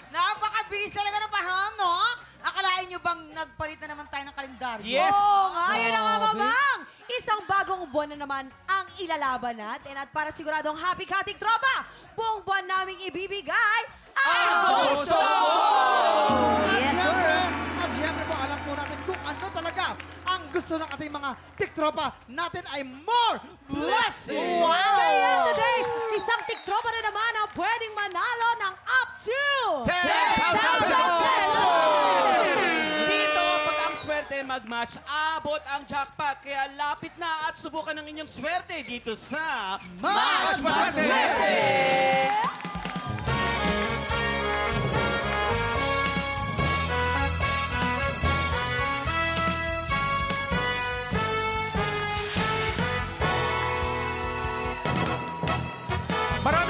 Napakabilis talaga ng panahon, no? Akalain nyo bang nagpalit na naman tayo ng kalendaryo? Yes! Oo nga, yun na nga, Mamang! Isang bagong buwan na naman ang ilalaban natin. At para siguradong happy kating tropa, buong buwan naming ibibigay ang gusto! Yes, sir. At syempre po, alam po natin kung ano talaga ang gusto ng ating mga tiktropa natin ay more blessings! Wow! Kaya today, isang tiktropa na naman ang pwedeng manalo ng up to 10,000 pesos! Dito, pag ang swerte mag-match, abot ang jackpot. Kaya lapit na at subukan ng inyong swerte dito sa Mas Maswerte!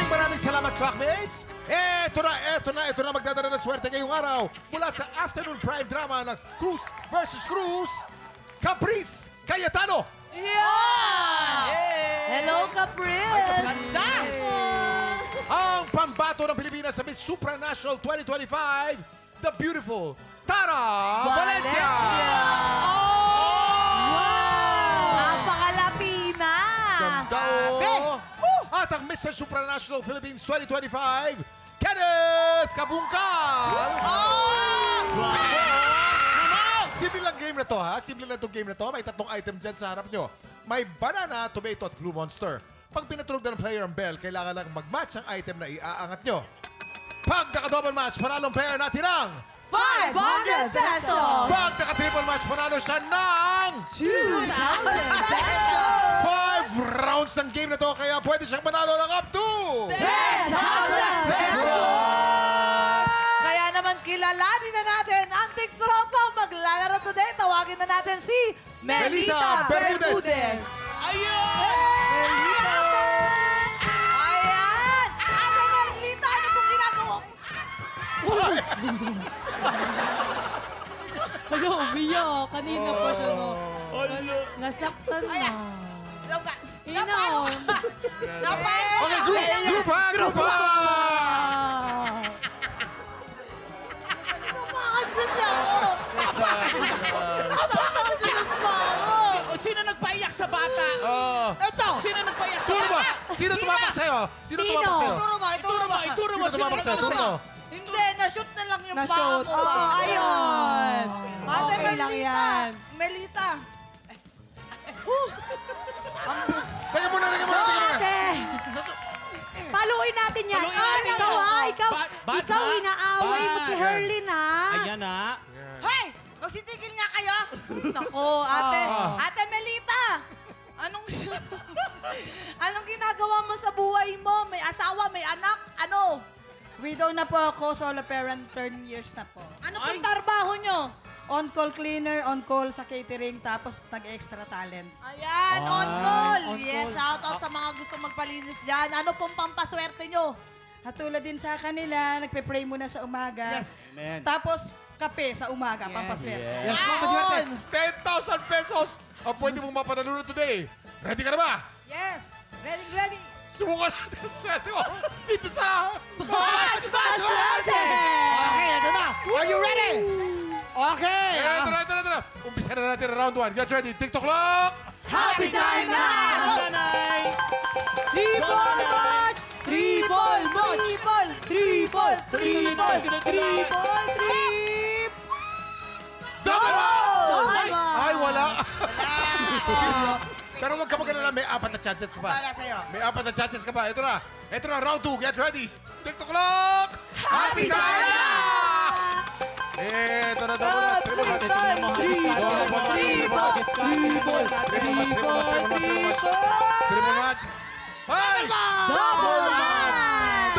Maraming salamat, Clockmates! Ito na magdadala ng swerte ngayong araw mula sa afternoon prime drama ng Cruz versus Cruz, Caprice Cayetano! Hello, Caprice! Ganda! Ang pambato ng Pilipinas sa Miss Supranational 2025, the beautiful Tara Valencia! Napakalapina! Ganda, oh. At ang Mr. Supranational Philippines 2025, Kenneth Kabungkal! Simple lang game na to, ha? Simple lang itong game na to. May tatlong item dyan sa harap nyo. May banana, tomato, at blue monster. Pag pinatulog na ng player ang bell, kailangan lang mag-match ang item na iaangat nyo. Pag naka-double match, panalong player natin ang 500 pesos! pag naka-triple match, panalo siya ng 2,000 pesos! 5 rounds ng game na to, kaya pwede siyang manalo ng up to 10,000 pesos! Kaya naman kilalanin na natin ang tiktropa maglalaro today. Tawagin na natin si Melita Bermudez. Ayun! Ayan! Ate Merlita, ano pong ginagawa? Ano, umiyak. Kanina pa siya, no? Alo! Nasaktan na. Inaw. Okay, group ha! Napakadyan niya ako. Napakadyan ang bango. Sino nagpaiyak sa bata? Ito! Sino nagpaiyak sa Sino ba? bata? Sino tumapak sa'yo? Sino tumapak sa'yo? Ituro mo, ituro mo. Ituro mo, Sino tumapak sa'yo? Turo mo. Hindi, na-shoot na lang yung Na-shoot. bango. Oo, ayun. Ate Okay lang yan. Melita. Teka muna. Ate! Paluin natin yan. Paluin natin Ikaw yan. ikaw. Bad Ikaw ha? inaaway mo Bad. si Herlin, ha? Ayan na. Hoy! Magsitigil nga kayo! Nako, ate. Ate Melita. Anong ginagawa mo sa buhay mo? May asawa, may anak? Ano? Widow na po ako, solo parent, 10 years na po. Ano pong trabaho nyo? On-call cleaner, on-call sa catering, tapos nag-extra talents. Ayan, on call. on Yes, call. shout out sa mga gusto magpalinis dyan. Ano pong pampaswerte nyo? At tulad din sa kanila, nagpe-pray muna sa umaga. Yes. Amen. Tapos, kape sa umaga, pampaswerte. Yes, pampaswerte. 10,000 pesos ang pwede mong mapanalo today. Ready ka na ba? Yes! Ready! Subukan natin ang swerte mo dito sa Mas Maswerte! Okay, ito na. Are you ready? Okay. Ito na. Umpisa na natin ang round 1. Get ready. TikTok clock! Happy time na! Nanay! Triple match! Triple match! Triple! Double Double! Ay, wala. Pero huwag ka mag-alala, may 4 na chances ka pa. Para sa'yo. May 4 na chances ka pa. Ito na, round 2. Get ready. TikTok clock! Happy time na! Ito na, double match. Triple match. Triple match. Ay! Double match!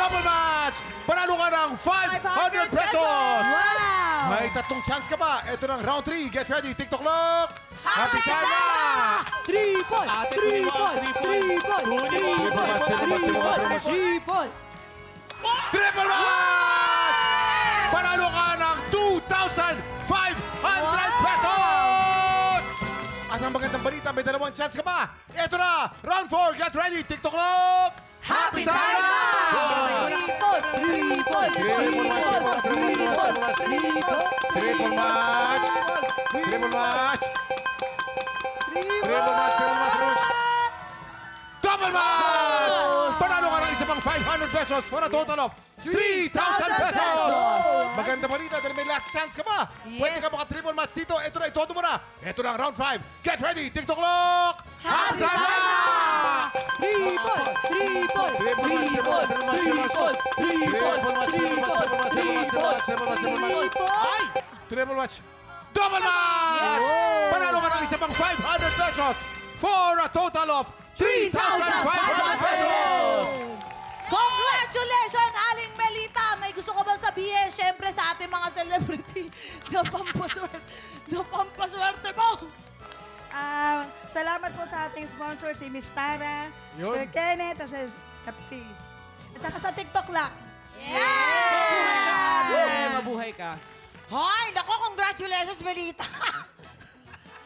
Double match! Panalo ka ng 500 pesos! Wow! May 3 chance ka pa. Ito na, round 3. Get ready. TikTok clock! Happy time na! Triple! Triple match! Panalo ka ng 2,500 pesos! At ang magandang balita, may 2 chance ka pa. Ito na, round 4. Get ready. TikTok clock! Happy time na! Triple! Triple match. Triple match. Triple match. Double match! Panalo ka ng isa pang 500 pesos for a total of 3,000 pesos! Maganda balita dahil may last chance ka pa. Pwede ka maka-triple match dito. Ito na, itodo mo na. Ito na ang round 5. Get ready, TikTok clock! Half time na! Triple! Triple! Triple match, triple match, triple match, triple match, triple match, triple match, triple match, triple match, triple match, triple match. Ay! Triple match. Double match! Panalo ka ng isa pang 500 pesos for a total of 3,500 pesos! Congratulations, Aling Melita! May gusto ko bang sabihin, syempre sa ating mga celebrity na pampaswerte mo! Salamat po sa ating sponsor, si Miss Tara, Yun. Sir Kenneth, at Sir Caprice. At saka sa TikTok Lock. Mabuhay ka. Hoy, nako, congratulations, Melita.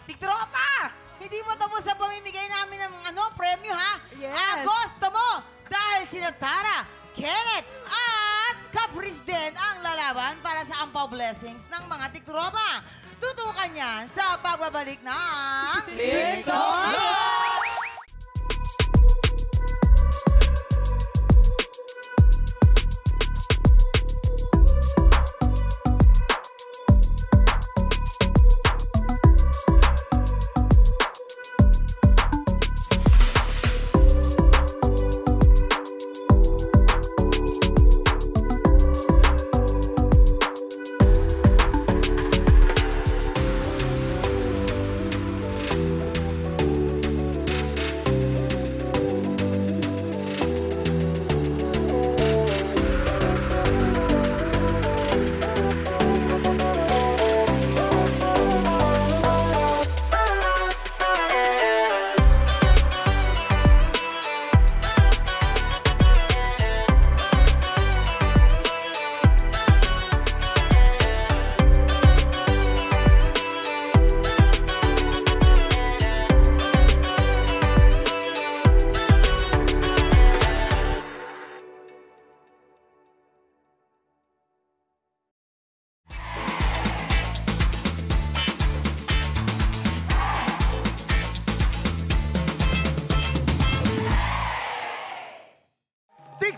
Tiktropa, hindi mo tapos sa pamimigay namin ng premyo, ha? Yes. Agosto mo, dahil sina Tara, Kenneth, at Caprice din ang lalaban para sa Ampaw Blessings ng mga tiktropa. Tutukan yan sa pagbabalik ng TikTok!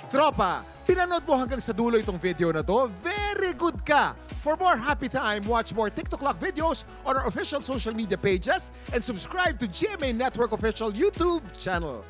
Tropa, pinanood mo hanggang sa dulo itong video na to? Very good ka! For more happy time, watch more TikTok Lock videos on our official social media pages and subscribe to GMA Network official YouTube channel.